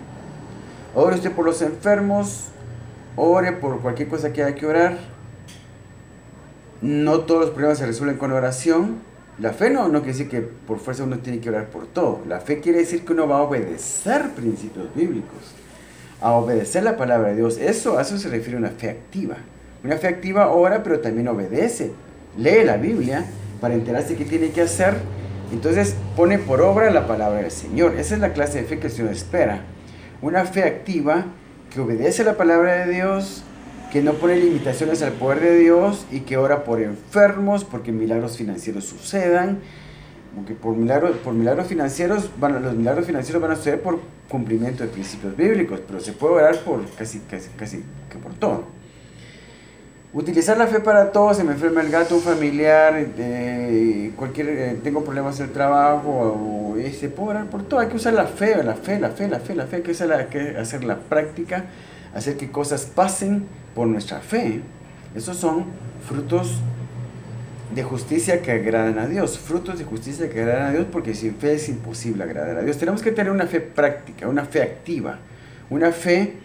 [SPEAKER 1] Ore usted por los enfermos, ore por cualquier cosa que haya que orar. No todos los problemas se resuelven con oración. La fe no quiere decir que por fuerza uno tiene que orar por todo. La fe quiere decir que uno va a obedecer principios bíblicos, a obedecer la palabra de Dios. A eso se refiere una fe activa. Una fe activa ora, pero también obedece. Lee la Biblia para enterarse qué tiene que hacer. Entonces pone por obra la palabra del Señor. Esa es la clase de fe que el Señor espera. Una fe activa que obedece la palabra de Dios, que no pone limitaciones al poder de Dios y que ora por enfermos, porque milagros financieros sucedan. Porque por milagros financieros, los milagros financieros van a suceder por cumplimiento de principios bíblicos, pero se puede orar por casi que por todo. Utilizar la fe para todo. Se me enferma el gato, un familiar, tengo problemas en el trabajo, se puede orar por todo. Hay que usar la fe, hay que hacer la práctica, hacer que cosas pasen por nuestra fe. Esos son frutos de justicia que agradan a Dios. Frutos de justicia que agradan a Dios, porque sin fe es imposible agradar a Dios. Tenemos que tener una fe práctica, una fe activa, una fe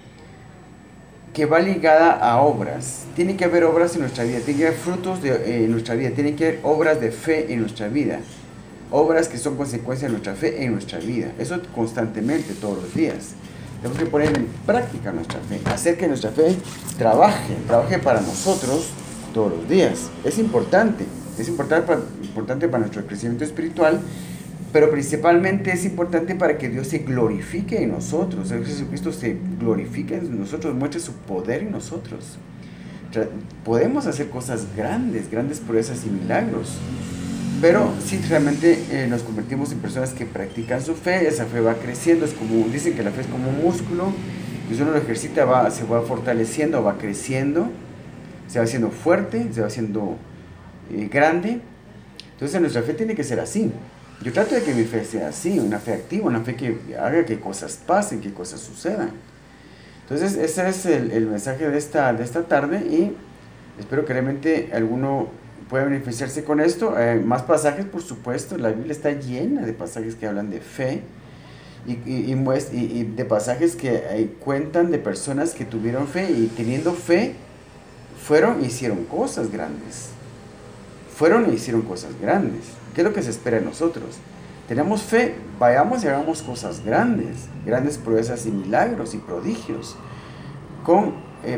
[SPEAKER 1] que va ligada a obras. Tiene que haber obras en nuestra vida, tiene que haber frutos en nuestra vida, tiene que haber obras de fe en nuestra vida, obras que son consecuencia de nuestra fe en nuestra vida. Eso constantemente, todos los días. Tenemos que poner en práctica nuestra fe, hacer que nuestra fe trabaje para nosotros todos los días. Es importante para nuestro crecimiento espiritual, pero principalmente es importante para que Dios se glorifique en nosotros. Jesucristo se glorifique en nosotros, muestre su poder en nosotros. Podemos hacer cosas grandes proezas y milagros, pero si realmente nos convertimos en personas que practican su fe, esa fe va creciendo. Dicen que la fe es como un músculo, que si uno lo ejercita se va fortaleciendo, va creciendo, se va haciendo fuerte, se va haciendo grande. Entonces nuestra fe tiene que ser así. Yo trato de que mi fe sea así, una fe activa, una fe que haga que cosas pasen, que cosas sucedan. Entonces ese es el mensaje de esta tarde, y espero que realmente alguno pueda beneficiarse con esto. Más pasajes, por supuesto. La Biblia está llena de pasajes que hablan de fe y de pasajes que cuentan de personas que tuvieron fe y teniendo fe fueron e hicieron cosas grandes. ¿Qué es lo que se espera de nosotros? Tenemos fe, vayamos y hagamos cosas grandes proezas y milagros y prodigios,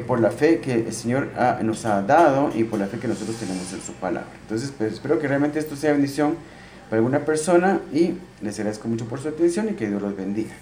[SPEAKER 1] por la fe que el Señor nos ha dado y por la fe que nosotros tenemos en su palabra. Entonces, pues, espero que realmente esto sea bendición para alguna persona, y les agradezco mucho por su atención y que Dios los bendiga.